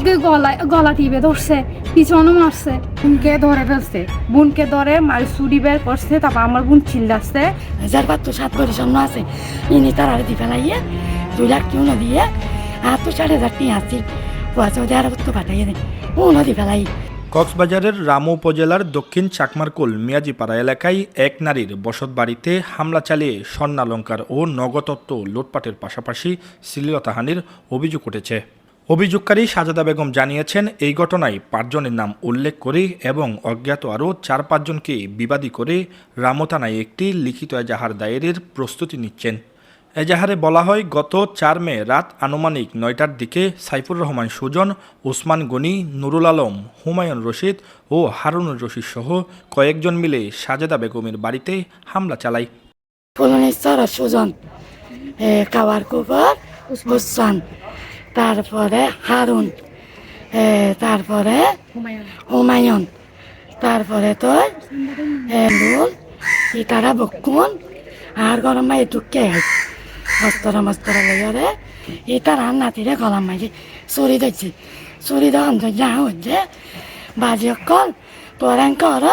আমাকে গলা টিপে ধরছে, পিছনে মারছে, বোনকে ধরে ফেলছে, বোনকে ধরে মারি ছুরি বের করছে। তারপর আমার বোন চিল্লাচ্ছে, যার বাদ তো 7 বছর সামনে আছে ইনি তার আর দি ফেলাইয়ে 2 লাখ কেউ না দিয়ে আর তো 4,500 টিয়া আসছিল পয়সা দিয়ে আর তো পাঠাইয়ে দেয় ও নদী ফেলাই। কক্সবাজারের রামু উপজেলার দক্ষিণ চাকমারকুল মিয়াজিপাড়া এলাকায় এক নারীর বসতবাড়িতে হামলা চালিয়ে স্বর্ণালংকার ও নগদত্ব লুটপাটের পাশাপাশি শ্লীলতাহানির অভিযোগ উঠেছে। অভিযোগকারী সাজেদা বেগম জানিয়েছেন, এই ঘটনায় 5 জনের নাম উল্লেখ করে এবং অজ্ঞাত আরও 4-5 জনকে বিবাদী করে রামু থানায় একটি লিখিত এজাহার দায়েরের প্রস্তুতি নিচ্ছেন। এজাহারে বলা হয়, গত 4 মে রাত আনুমানিক 9টার দিকে সাইফুর রহমান সুজন, ওসমান গনি, নুরুল আলম, হুমায়ুন রশিদ ও হারুনুর রশিদ সহ কয়েকজন মিলে সাজেদা বেগমের বাড়িতে হামলা চালায়। ফুলনেশ্বর সুজন, কাওয়ার কুপার ওসমান, তারপরে হারুন, তারপরে হুমায়ুন, তারপরে তো তারা বকুন আর গরম মাই ঢুকে মস্তরা লইরে তার আর নাতিরে গলাম মাঝে চুরি দেখছি চুরি দোকান যা হচ্ছে বাজি অকল তোরা কর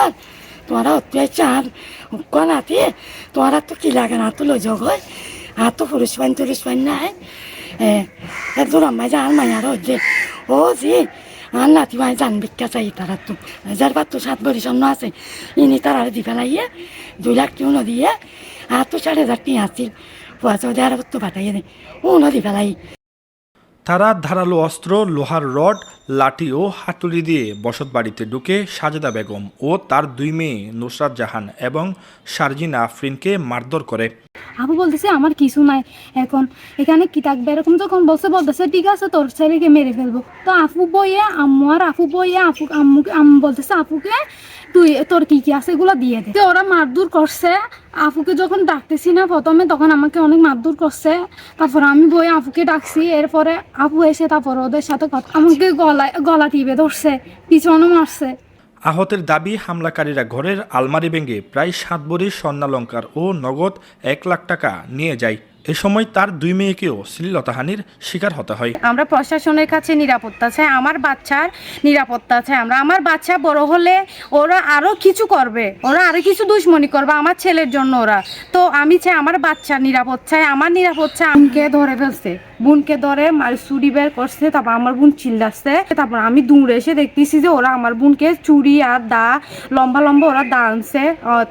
তোরা উঠে চান উক নাতি তোরা তো কি লাগে না তো লই যোগ হয় আর তো পুরুষ পাইন নাই দূর মাঝে আর মাইয়ার হচ্ছে ও জি আর নাতি মাই জান ভিক্ষা চাই তারা তো যার বাদ তো 7 বছর সামনে আছে ইনি তার আর দি ফেলাইয়ে 2 লাখ কেউ না দিয়ে আর তো 4,500 টিয়া আসছিল পয়সা দিয়ে আর তো পাঠাইয়ে দেয় ও নদী ফেলাই। তারা ধারালো অস্ত্র, লোহার রড, লাঠি ও হাতুড়ি দিয়ে বসতবাড়িতে ঢুকে সাজেদা বেগম ও তার 2 মেয়ে নুসরাত জাহান এবং শারজিনা আফরিনকে মারধর করে। আপু বলতেছে আমার কিছু নাই, এখন এখানে কি থাকবে এরকম যখন বলতেছে ঠিক আছে তোর ছেলেকে মেরে ফেলবো। তো আপু বইয়ে আম্মু আর আপু বইয়ে আম্মু বলতেছে আপুকে তুই তোর কি কি আছে এগুলো দিয়ে দে। ওরা মারধর করছে আপুকে, যখন ডাকতেছি না প্রথমে তখন আমাকে অনেক মারধর করছে। তারপর আমি বইয়ে আপুকে ডাকছি, এরপরে আপু এসে তারপর ওদের সাথে কথা আমাকে গলা টিপে ধরছে, পিছনে মারছে। আহতের দাবি, হামলাকারীরা ঘরের আলমারি ভেঙে প্রায় 7 ভরি স্বর্ণালংকার ও নগদ 1 লাখ টাকা নিয়ে যায়। এ সময় তার 2 মেয়েকেও শ্লীলতাহানির শিকার হতে হয়। আমরা প্রশাসনের কাছে নিরাপত্তা চাই, আমার বাচ্চার নিরাপত্তা চাই। আমার বাচ্চা বড় হলে ওরা আরো কিছু করবে, ওরা আরো কিছু দুশ্মনী করবে আমার ছেলের জন্য। ওরা তো আমি চাই আমার বাচ্চার নিরাপদ চাই, আমার নিরাপদ চাই। বোনকে ধরে ফেলছে, বোনকে ধরে মারি ছুরি বের করছে। তারপর আমার বোন চিল্লাচ্ছে। তারপর আমি দৌড়ে এসে দেখতেছি যে ওরা আমার বোনকে চুরি আর লম্বা ওরা দা আনছে।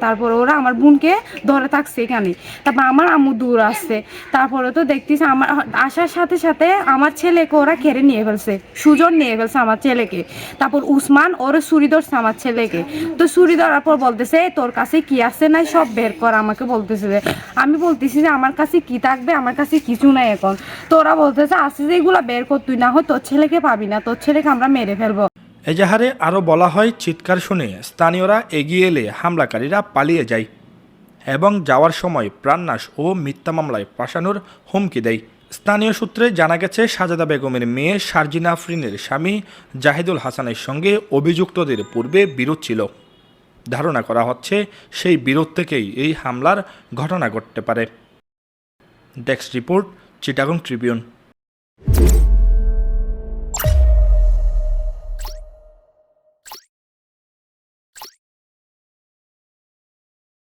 তারপর ওরা আমার বোনকে ধরে থাকছে এখানে। তারপর আমার আম্মু দূর আসছে। তারপরে তো দেখতেছি আমার আসার সাথে সাথে আমার ছেলেকে ওরা কেড়ে নিয়ে ফেলছে, সুজন নিয়ে ফেলছে আমার ছেলেকে। তারপর উসমান ওরা ছুরি ধরছে আমার ছেলেকে। তো ছুরি ধরার পর বলতেছে তোর কাছে কি আছে নাই সব বের কর, আমাকে বলতেছে যে আমি বলতেছি যে আমার কাছে কি থাকবে, আমার কাছে কিছু নাই এখন। তো ওরা বলতেছে আসছে যে এগুলো বের কর, তুই না হয় তোর ছেলেকে পাবি না, তোর ছেলেকে আমরা মেরে ফেলবো। এজাহারে আরও বলা হয়, চিৎকার শুনে স্থানীয়রা এগিয়ে এলে হামলাকারীরা পালিয়ে যায় এবং যাওয়ার সময় প্রাণনাশ ও মিথ্যা মামলায় ফাঁসানোর হুমকি দেয়। স্থানীয় সূত্রে জানা গেছে, সাজেদা বেগমের মেয়ে শারজিনা আফরিনের স্বামী জাহিদুল হাসানের সঙ্গে অভিযুক্তদের পূর্বে বিরোধ ছিল। ধারণা করা হচ্ছে সেই বিরোধ থেকেই এই হামলার ঘটনা ঘটতে পারে। Desk report, Chittagong Tribune.